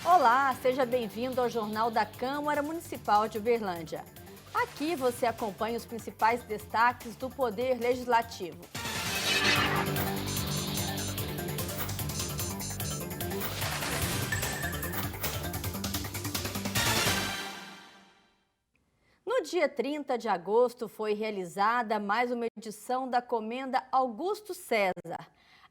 Olá, seja bem-vindo ao Jornal da Câmara Municipal de Uberlândia. Aqui você acompanha os principais destaques do Poder Legislativo. No dia 30 de agosto foi realizada mais uma edição da Comenda Augusto César,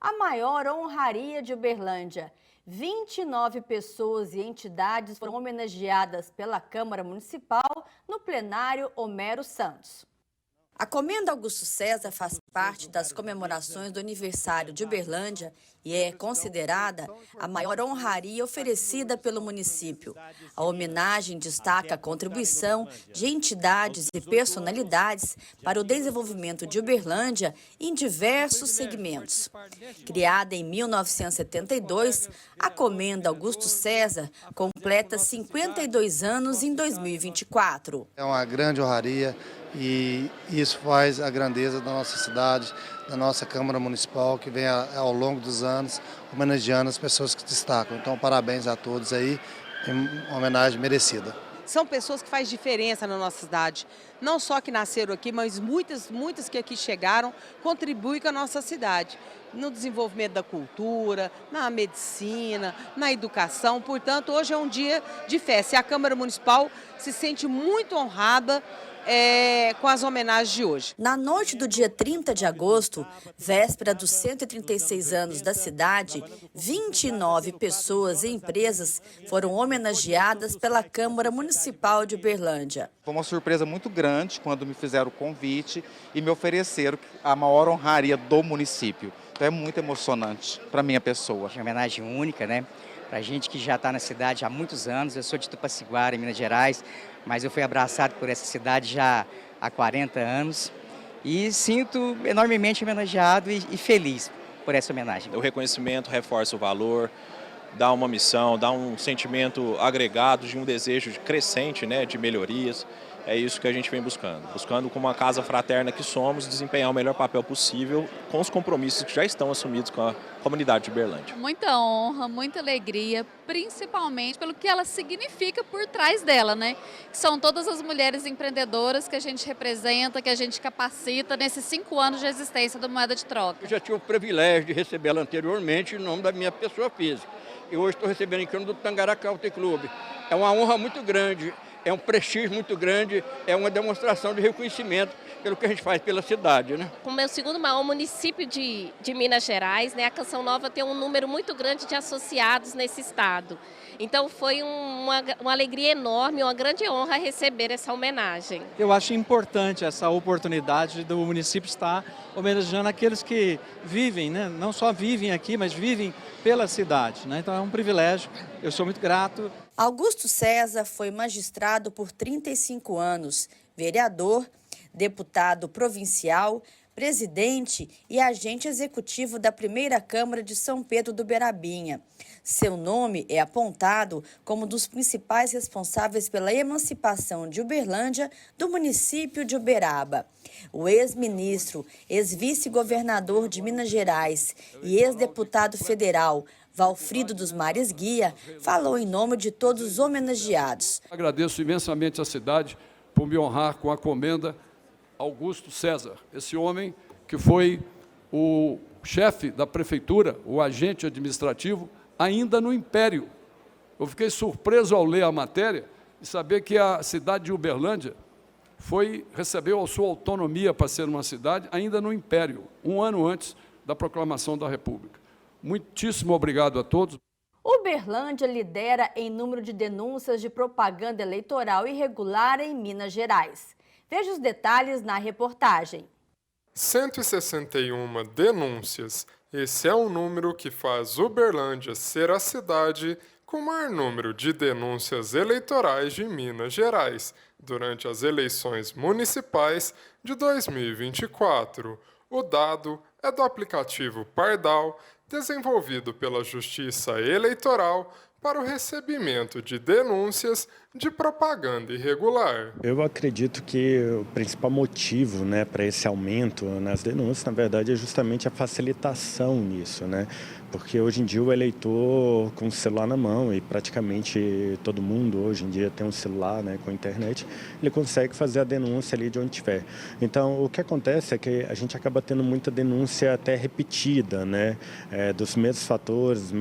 a maior honraria de Uberlândia. 29 pessoas e entidades foram homenageadas pela Câmara Municipal no plenário Homero Santos. A Comenda Augusto César faz parte das comemorações do aniversário de Uberlândia e é considerada a maior honraria oferecida pelo município. A homenagem destaca a contribuição de entidades e personalidades para o desenvolvimento de Uberlândia em diversos segmentos. Criada em 1972, a Comenda Augusto César completa 52 anos em 2024. É uma grande honraria. E isso faz a grandeza da nossa cidade, da nossa Câmara Municipal, que vem ao longo dos anos homenageando as pessoas que destacam. Então, parabéns a todos aí, uma homenagem merecida. São pessoas que fazem diferença na nossa cidade. Não só que nasceram aqui, mas muitas que aqui chegaram contribuem com a nossa cidade. No desenvolvimento da cultura, na medicina, na educação. Portanto, hoje é um dia de festa. E a Câmara Municipal se sente muito honrada com as homenagens de hoje. Na noite do dia 30 de agosto, véspera dos 136 anos da cidade, 29 pessoas e empresas foram homenageadas pela Câmara Municipal de Uberlândia. Foi uma surpresa muito grande quando me fizeram o convite e me ofereceram a maior honraria do município. Então é muito emocionante para a minha pessoa. Uma homenagem única, né? Para gente que já está na cidade há muitos anos. Eu sou de Tupaciguara, em Minas Gerais, mas eu fui abraçado por essa cidade já há 40 anos e sinto enormemente homenageado e feliz por essa homenagem. O reconhecimento reforça o valor, dá uma missão, dá um sentimento agregado de um desejo crescente, né, de melhorias. É isso que a gente vem buscando como uma casa fraterna que somos, desempenhar o melhor papel possível com os compromissos que já estão assumidos com a comunidade de Uberlândia. Muita honra, muita alegria, principalmente pelo que ela significa por trás dela, né? Que são todas as mulheres empreendedoras que a gente representa, que a gente capacita nesses 5 anos de existência do Moeda de Troca. Eu já tive o privilégio de recebê-la anteriormente em nome da minha pessoa física. E hoje estou recebendo em nome do Tangará Country Club. É uma honra muito grande. É um prestígio muito grande, é uma demonstração de reconhecimento pelo que a gente faz pela cidade, né? Como é o segundo maior município de Minas Gerais, né, a Canção Nova tem um número muito grande de associados nesse estado. Então foi uma alegria enorme, uma grande honra receber essa homenagem. Eu acho importante essa oportunidade do município estar homenageando aqueles que vivem, né, não só vivem aqui, mas vivem pela cidade, né? Então é um privilégio, eu sou muito grato. Augusto César foi magistrado por 35 anos, vereador, deputado provincial, presidente e agente executivo da Primeira Câmara de São Pedro do Berabinha. Seu nome é apontado como um dos principais responsáveis pela emancipação de Uberlândia do município de Uberaba. O ex-ministro, ex-vice-governador de Minas Gerais e ex-deputado federal, Valfrido dos Mares Guia, falou em nome de todos os homenageados. Agradeço imensamente a cidade por me honrar com a comenda Augusto César, esse homem que foi o chefe da prefeitura, o agente administrativo, ainda no Império. Eu fiquei surpreso ao ler a matéria e saber que a cidade de Uberlândia recebeu a sua autonomia para ser uma cidade ainda no Império, 1 ano antes da proclamação da República. Muitíssimo obrigado a todos. Uberlândia lidera em número de denúncias de propaganda eleitoral irregular em Minas Gerais. Veja os detalhes na reportagem. 161 denúncias. Esse é o número que faz Uberlândia ser a cidade com o maior número de denúncias eleitorais de Minas Gerais durante as eleições municipais de 2024. O dado é do aplicativo Pardal, desenvolvido pela Justiça Eleitoral para o recebimento de denúncias de propaganda irregular. Eu acredito que o principal motivo, né, para esse aumento nas denúncias, na verdade, é justamente a facilitação nisso, né? Porque hoje em dia o eleitor com o celular na mão, e praticamente todo mundo hoje em dia tem um celular, né, com internet, ele consegue fazer a denúncia ali de onde estiver. Então, o que acontece é que a gente acaba tendo muita denúncia até repetida, né, dos mesmos fatores,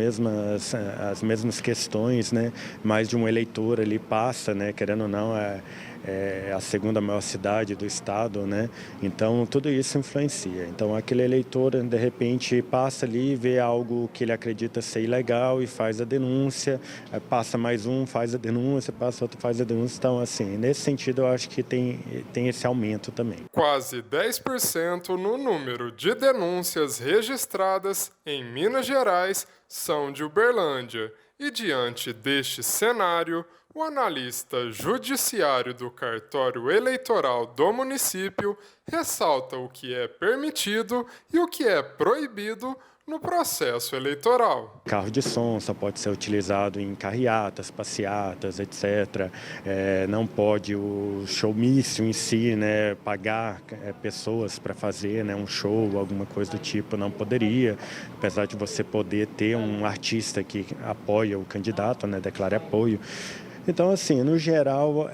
as mesmas questões, né, mais de um eleitor ali passa, né, querendo ou não, é a segunda maior cidade do estado, né? Então, tudo isso influencia. Então, aquele eleitor, de repente, passa ali, vê algo que ele acredita ser ilegal e faz a denúncia, passa mais um, faz a denúncia, passa outro, faz a denúncia. Então, assim, nesse sentido, eu acho que tem esse aumento também. Quase 10% no número de denúncias registradas em Minas Gerais são de Uberlândia. E diante deste cenário, o analista judiciário do cartório eleitoral do município ressalta o que é permitido e o que é proibido no processo eleitoral. Carro de som só pode ser utilizado em carreatas, passeatas, etc. Não pode o showmício em si, né, pagar pessoas para fazer, né, um show, alguma coisa do tipo, não poderia. Apesar de você poder ter um artista que apoia o candidato, né, declare apoio. Então, assim, no geral,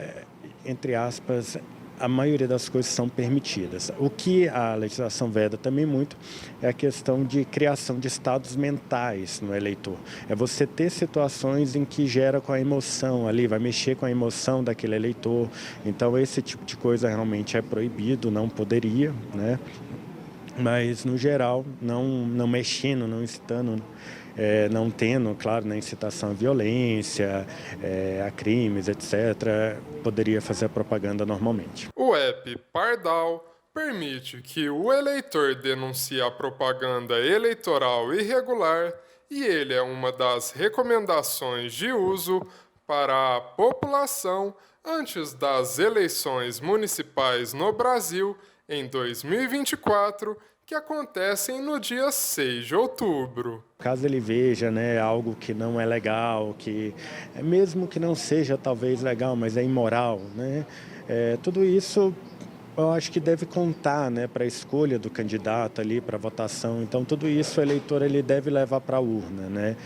entre aspas, a maioria das coisas são permitidas. O que a legislação veda também muito é a questão de criação de estados mentais no eleitor. É você ter situações em que gera com a emoção ali, vai mexer com a emoção daquele eleitor. Então, esse tipo de coisa realmente é proibido, não poderia, né? Mas, no geral, não mexendo, não incitando, não tendo, claro, na incitação à violência, a crimes, etc., poderia fazer a propaganda normalmente. O app Pardal permite que o eleitor denuncie a propaganda eleitoral irregular e ele é uma das recomendações de uso para a população antes das eleições municipais no Brasil em 2024, que acontecem no dia 6 de outubro. Caso ele veja, né, algo que não é legal, que mesmo que não seja talvez legal, mas é imoral, né, tudo isso eu acho que deve contar, né, para a escolha do candidato ali, para a votação. Então, tudo isso o eleitor ele deve levar para a urna, né?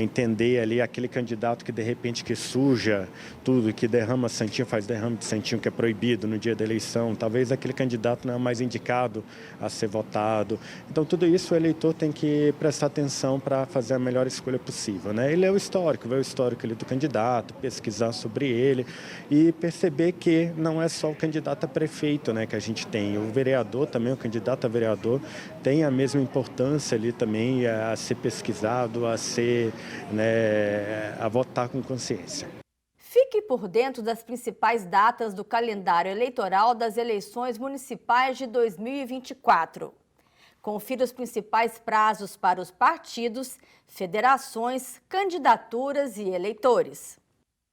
Entender ali aquele candidato que, de repente, que suja tudo, que derrama santinho, faz derrame de santinho, que é proibido no dia da eleição. Talvez aquele candidato não é mais indicado a ser votado. Então, tudo isso o eleitor tem que prestar atenção para fazer a melhor escolha possível, né? Ele é o histórico, ver o histórico ali do candidato, pesquisar sobre ele e perceber que não é só o candidato a prefeito, né, que a gente tem. O vereador também, o candidato a vereador, tem a mesma importância ali também a ser pesquisado, a ser, né, a votar com consciência. Fique por dentro das principais datas do calendário eleitoral das eleições municipais de 2024. Confira os principais prazos para os partidos, federações, candidaturas e eleitores.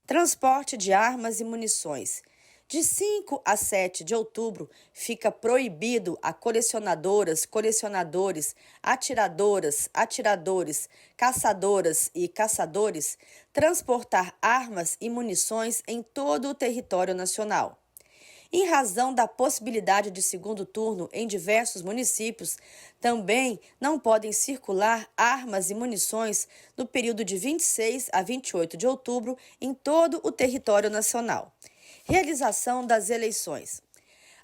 Transporte de armas e munições. De 5 a 7 de outubro, fica proibido a colecionadoras, colecionadores, atiradoras, atiradores, caçadoras e caçadores transportar armas e munições em todo o território nacional. Em razão da possibilidade de segundo turno em diversos municípios, também não podem circular armas e munições no período de 26 a 28 de outubro em todo o território nacional. Realização das eleições.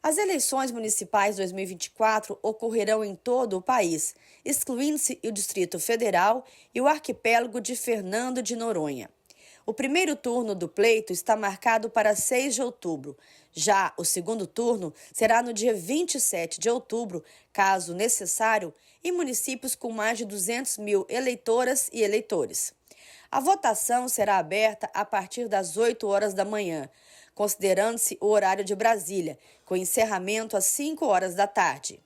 As eleições municipais 2024 ocorrerão em todo o país, excluindo-se o Distrito Federal e o arquipélago de Fernando de Noronha. O primeiro turno do pleito está marcado para 6 de outubro. Já o segundo turno será no dia 27 de outubro, caso necessário, em municípios com mais de 200 mil eleitoras e eleitores. A votação será aberta a partir das 8 horas da manhã, considerando-se o horário de Brasília, com encerramento às 5 horas da tarde.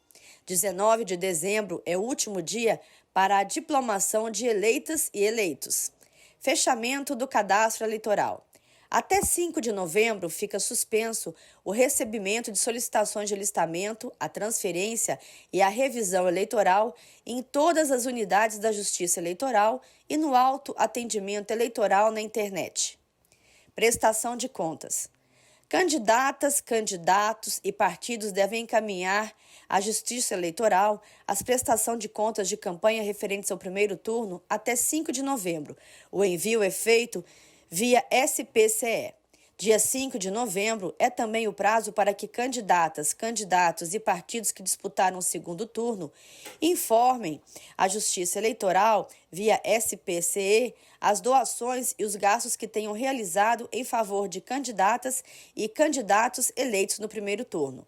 19 de dezembro é o último dia para a diplomação de eleitas e eleitos. Fechamento do cadastro eleitoral. Até 5 de novembro fica suspenso o recebimento de solicitações de alistamento, a transferência e a revisão eleitoral em todas as unidades da Justiça Eleitoral e no autoatendimento eleitoral na internet. Prestação de contas. Candidatas, candidatos e partidos devem encaminhar à Justiça Eleitoral as prestações de contas de campanha referentes ao primeiro turno até 5 de novembro. O envio é feito via SPCE. Dia 5 de novembro é também o prazo para que candidatas, candidatos e partidos que disputaram o segundo turno informem à Justiça Eleitoral, via SPCE, as doações e os gastos que tenham realizado em favor de candidatas e candidatos eleitos no primeiro turno.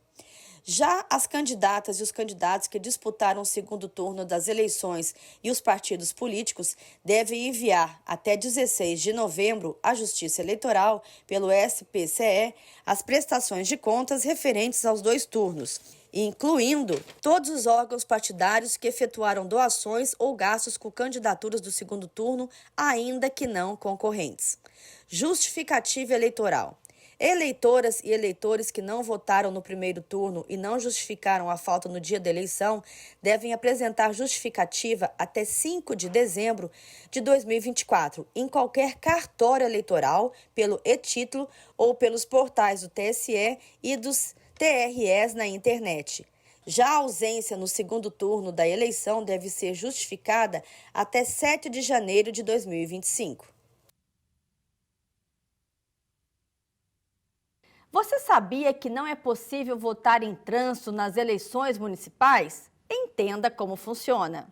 Já as candidatas e os candidatos que disputaram o segundo turno das eleições e os partidos políticos devem enviar até 16 de novembro à Justiça Eleitoral, pelo SPCE, as prestações de contas referentes aos 2 turnos, incluindo todos os órgãos partidários que efetuaram doações ou gastos com candidaturas do segundo turno, ainda que não concorrentes. Justificativa eleitoral. Eleitoras e eleitores que não votaram no primeiro turno e não justificaram a falta no dia da eleição devem apresentar justificativa até 5 de dezembro de 2024 em qualquer cartório eleitoral, pelo e-título ou pelos portais do TSE e dos TREs na internet. Já a ausência no segundo turno da eleição deve ser justificada até 7 de janeiro de 2025. Você sabia que não é possível votar em trânsito nas eleições municipais? Entenda como funciona.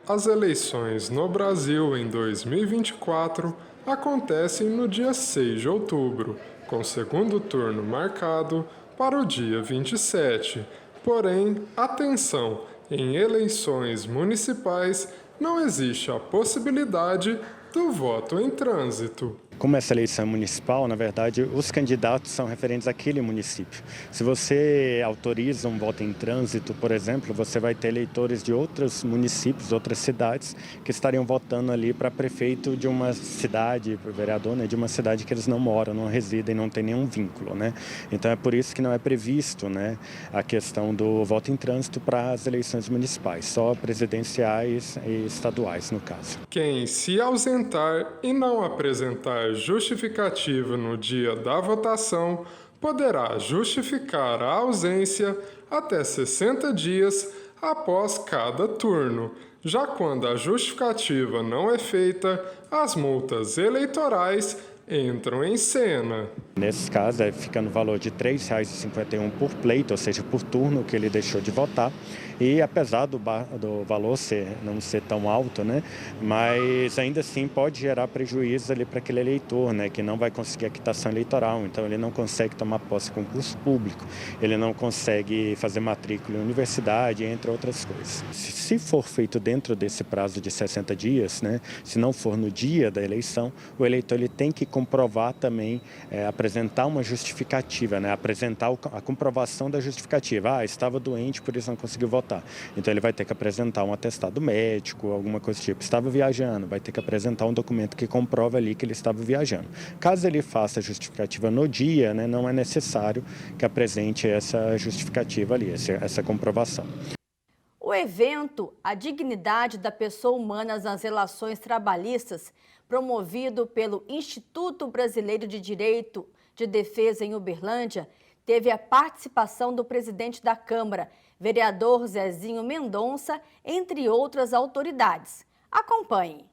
As eleições no Brasil em 2024 acontecem no dia 6 de outubro, com o segundo turno marcado para o dia 27. Porém, atenção, em eleições municipais não existe a possibilidade do voto em trânsito. Como essa eleição municipal, na verdade, os candidatos são referentes àquele município. Se você autoriza um voto em trânsito, por exemplo, você vai ter eleitores de outros municípios, outras cidades, que estariam votando ali para prefeito de uma cidade, para vereador, né, de uma cidade que eles não moram, não residem, não tem nenhum vínculo, né? Então é por isso que não é previsto, né, a questão do voto em trânsito para as eleições municipais, só presidenciais e estaduais, no caso. Quem se ausentar e não apresentar justificativa no dia da votação poderá justificar a ausência até 60 dias após cada turno. Já quando a justificativa não é feita, as multas eleitorais entram em cena. Nesse caso, fica no valor de R$ 3,51 por pleito, ou seja, por turno que ele deixou de votar. E apesar do valor não ser tão alto, né, mas ainda assim pode gerar prejuízo ali para aquele eleitor, né, que não vai conseguir a quitação eleitoral. Então ele não consegue tomar posse em concurso público, ele não consegue fazer matrícula em universidade, entre outras coisas. Se for feito dentro desse prazo de 60 dias, né, se não for no dia da eleição, o eleitor ele tem que comprovar também, apresentar uma justificativa, né, apresentar a comprovação da justificativa. Estava doente, por isso não conseguiu votar. Então ele vai ter que apresentar um atestado médico, alguma coisa do tipo. Estava viajando, vai ter que apresentar um documento que comprova ali que ele estava viajando. Caso ele faça a justificativa no dia, né, não é necessário que apresente essa justificativa ali, essa comprovação. O evento A Dignidade da Pessoa Humana nas Relações Trabalhistas, promovido pelo Instituto Brasileiro de Direito de Defesa em Uberlândia, teve a participação do presidente da Câmara, vereador Zezinho Mendonça, entre outras autoridades. Acompanhe.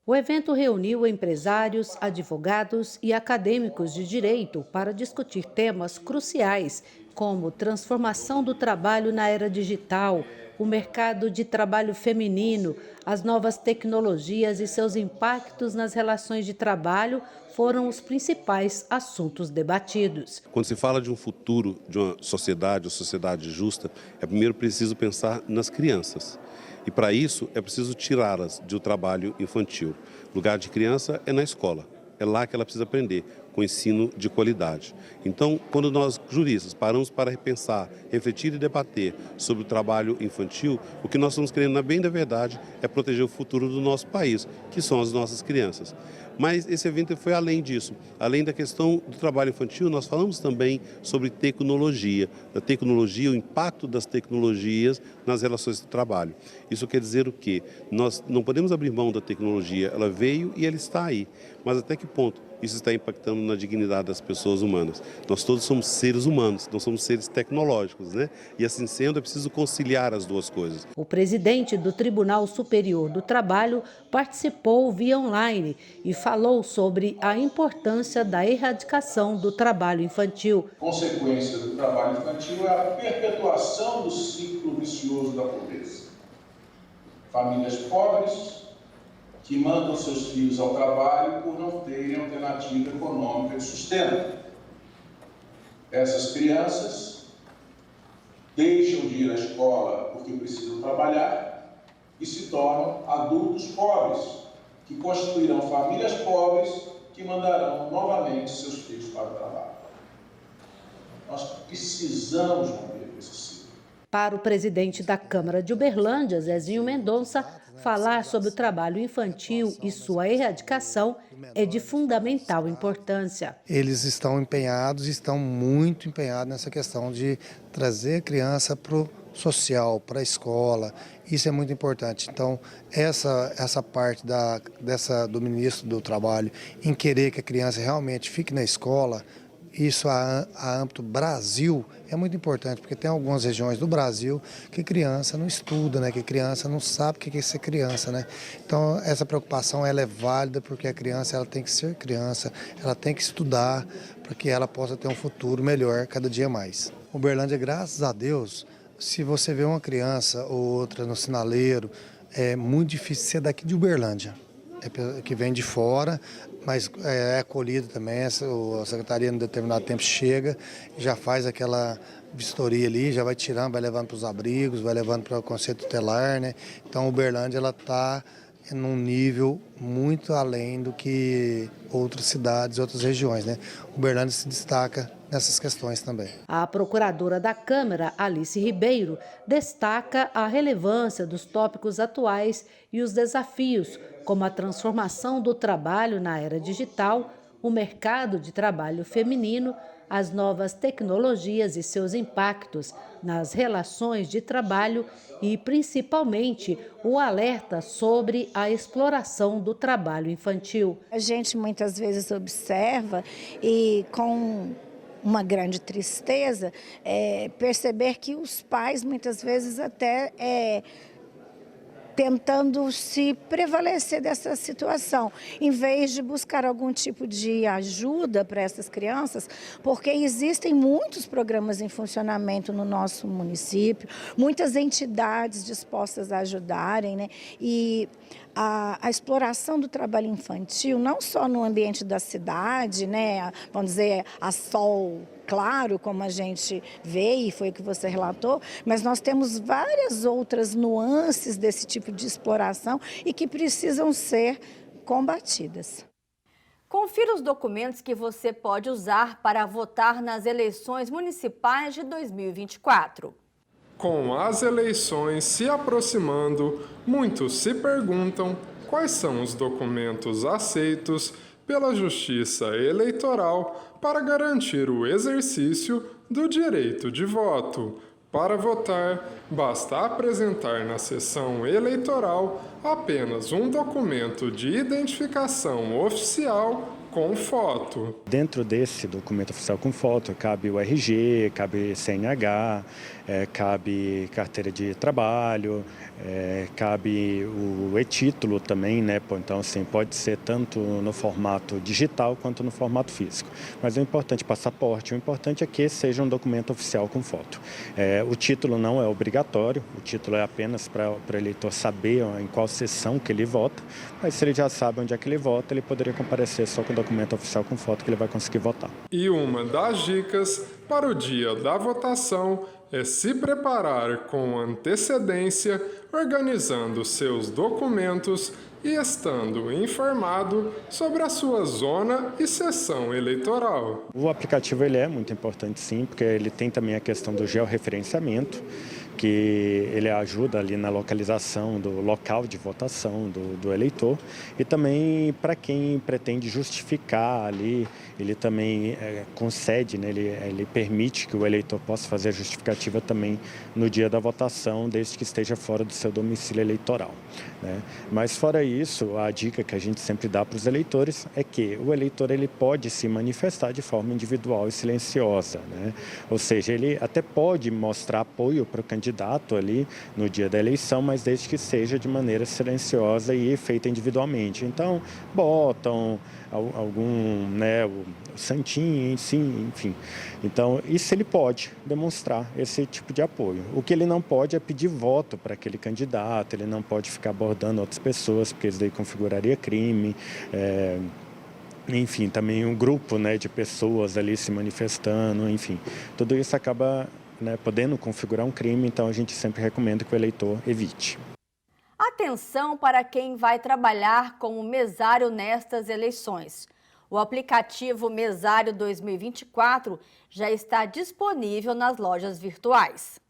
O evento reuniu empresários, advogados e acadêmicos de direito para discutir temas cruciais, como transformação do trabalho na era digital, o mercado de trabalho feminino, as novas tecnologias e seus impactos nas relações de trabalho foram os principais assuntos debatidos. Quando se fala de um futuro de uma sociedade justa, é primeiro preciso pensar nas crianças. E para isso é preciso tirá-las do trabalho infantil. O lugar de criança é na escola. É lá que ela precisa aprender, com ensino de qualidade. Então, quando nós, juristas, paramos para repensar, refletir e debater sobre o trabalho infantil, o que nós estamos querendo, na bem da verdade, é proteger o futuro do nosso país, que são as nossas crianças. Mas esse evento foi além disso. Além da questão do trabalho infantil, nós falamos também sobre tecnologia. A tecnologia, o impacto das tecnologias nas relações de trabalho. Isso quer dizer o quê? Nós não podemos abrir mão da tecnologia. Ela veio e ela está aí. Mas até que ponto isso está impactando na dignidade das pessoas humanas? Nós todos somos seres humanos, não somos seres tecnológicos, né? E assim sendo, é preciso conciliar as duas coisas. O presidente do Tribunal Superior do Trabalho participou via online e falou sobre a importância da erradicação do trabalho infantil. Consequência do trabalho infantil é a perpetuação do ciclo vicioso da pobreza. Famílias pobres que mandam seus filhos ao trabalho por não terem alternativa econômica de sustento. Essas crianças deixam de ir à escola porque precisam trabalhar e se tornam adultos pobres, que constituirão famílias pobres que mandarão novamente seus filhos para o trabalho. Nós precisamos romper esse ciclo. Para o presidente da Câmara de Uberlândia, Zezinho Mendonça, falar sobre o trabalho infantil e sua erradicação é de fundamental importância. Eles estão empenhados, estão muito empenhados nessa questão de trazer a criança para o social, para a escola. Isso é muito importante. Então, essa parte do ministro do Trabalho em querer que a criança realmente fique na escola, isso a âmbito Brasil é muito importante, porque tem algumas regiões do Brasil que criança não estuda, né? Que criança não sabe o que é ser criança, né? Então, essa preocupação ela é válida, porque a criança ela tem que ser criança, ela tem que estudar para que ela possa ter um futuro melhor cada dia mais. Uberlândia, graças a Deus, se você vê uma criança ou outra no sinaleiro, é muito difícil ser daqui de Uberlândia. Que vem de fora, mas é acolhido também, a secretaria em determinado tempo chega, já faz aquela vistoria ali, já vai tirando, vai levando para os abrigos, vai levando para o conselho tutelar, né? Então, Uberlândia ela está num nível muito além do que outras cidades, outras regiões, né? Uberlândia se destaca nessas questões também. A procuradora da Câmara, Alice Ribeiro, destaca a relevância dos tópicos atuais e os desafios, como a transformação do trabalho na era digital, o mercado de trabalho feminino, as novas tecnologias e seus impactos nas relações de trabalho e, principalmente, o alerta sobre a exploração do trabalho infantil. A gente muitas vezes observa e com uma grande tristeza perceber que os pais muitas vezes até tentando se prevalecer dessa situação, em vez de buscar algum tipo de ajuda para essas crianças, porque existem muitos programas em funcionamento no nosso município, muitas entidades dispostas a ajudarem, né? E a exploração do trabalho infantil, não só no ambiente da cidade, né? Vamos dizer, a sol claro, como a gente vê, e foi o que você relatou, mas nós temos várias outras nuances desse tipo de exploração e que precisam ser combatidas. Confira os documentos que você pode usar para votar nas eleições municipais de 2024. Com as eleições se aproximando, muitos se perguntam quais são os documentos aceitos pela Justiça Eleitoral para garantir o exercício do direito de voto. Para votar, basta apresentar na sessão eleitoral apenas um documento de identificação oficial com foto. Dentro desse documento oficial com foto, cabe o RG, cabe CNH, cabe carteira de trabalho, cabe o e-título também, né? Então, assim, pode ser tanto no formato digital quanto no formato físico. Mas o importante, passaporte, o importante é que seja um documento oficial com foto. O título não é obrigatório, o título é apenas para o eleitor saber em qual sessão que ele vota, mas se ele já sabe onde é que ele vota, ele poderia comparecer só com o documento oficial com foto que ele vai conseguir votar. E uma das dicas para o dia da votação é se preparar com antecedência, organizando seus documentos e estando informado sobre a sua zona e sessão eleitoral. O aplicativo ele é muito importante sim, porque ele tem também a questão do georreferenciamento, que ele ajuda ali na localização do local de votação do eleitor, e também para quem pretende justificar ali, ele também concede, né, ele permite que o eleitor possa fazer a justificativa também no dia da votação, desde que esteja fora do seu domicílio eleitoral, né? Mas fora isso, a dica que a gente sempre dá para os eleitores é que o eleitor ele pode se manifestar de forma individual e silenciosa, né? Ou seja, ele até pode mostrar apoio para o candidato ali no dia da eleição, mas desde que seja de maneira silenciosa e feita individualmente. Então, botam algum, né, o santinho, sim, enfim. Então, isso ele pode demonstrar, esse tipo de apoio. O que ele não pode é pedir voto para aquele candidato, ele não pode ficar abordando outras pessoas, porque isso daí configuraria crime. Enfim, também um grupo, né, de pessoas ali se manifestando, enfim. Tudo isso acaba, né, podendo configurar um crime, então a gente sempre recomenda que o eleitor evite. Atenção para quem vai trabalhar como mesário nestas eleições. O aplicativo Mesário 2024 já está disponível nas lojas virtuais.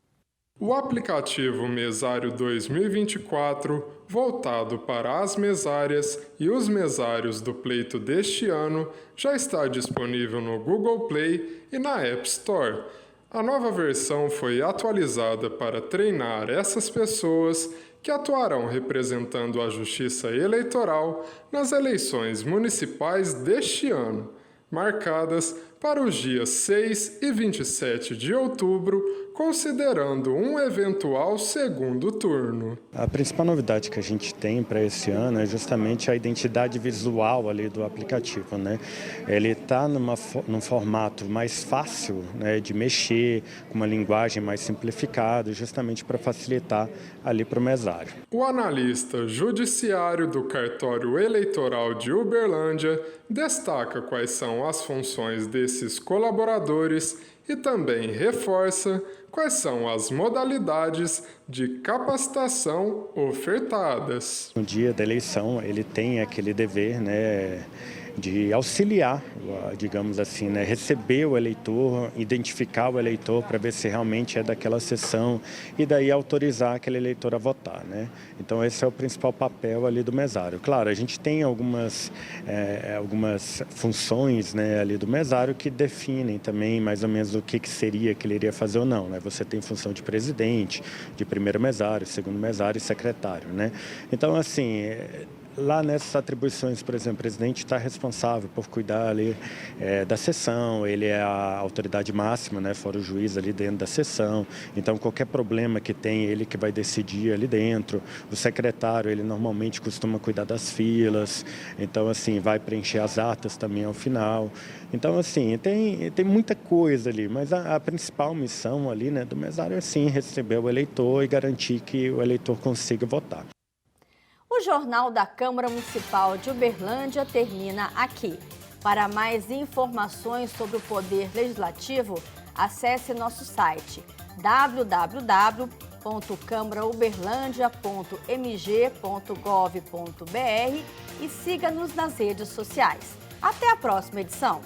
O aplicativo Mesário 2024, voltado para as mesárias e os mesários do pleito deste ano, já está disponível no Google Play e na App Store. A nova versão foi atualizada para treinar essas pessoas que atuarão representando a Justiça Eleitoral nas eleições municipais deste ano, marcadas para os dias 6 e 27 de outubro, considerando um eventual segundo turno. A principal novidade que a gente tem para esse ano é justamente a identidade visual ali do aplicativo, né? Ele está num formato mais fácil, né, de mexer, com uma linguagem mais simplificada, justamente para facilitar ali para o mesário. O analista judiciário do Cartório Eleitoral de Uberlândia destaca quais são as funções desses colaboradores e também reforça quais são as modalidades de capacitação ofertadas. No dia da eleição, ele tem aquele dever, né, de auxiliar, digamos assim, né, receber o eleitor, identificar o eleitor para ver se realmente é daquela sessão e daí autorizar aquele eleitor a votar, né? Então esse é o principal papel ali do mesário. Claro, a gente tem algumas funções, né, ali do mesário que definem também mais ou menos o que seria que ele iria fazer ou não, né? Você tem função de presidente, de primeiro mesário, segundo mesário e secretário, né? Então assim, lá nessas atribuições, por exemplo, o presidente está responsável por cuidar ali da sessão, ele é a autoridade máxima, né, fora o juiz ali dentro da sessão, então qualquer problema que tem, ele que vai decidir ali dentro. O secretário, ele normalmente costuma cuidar das filas, então assim, vai preencher as atas também ao final. Então assim, tem muita coisa ali, mas a principal missão ali, né, do mesário é sim receber o eleitor e garantir que o eleitor consiga votar. O Jornal da Câmara Municipal de Uberlândia termina aqui. Para mais informações sobre o Poder Legislativo, acesse nosso site www.câmarauberlandia.mg.gov.br e siga-nos nas redes sociais. Até a próxima edição!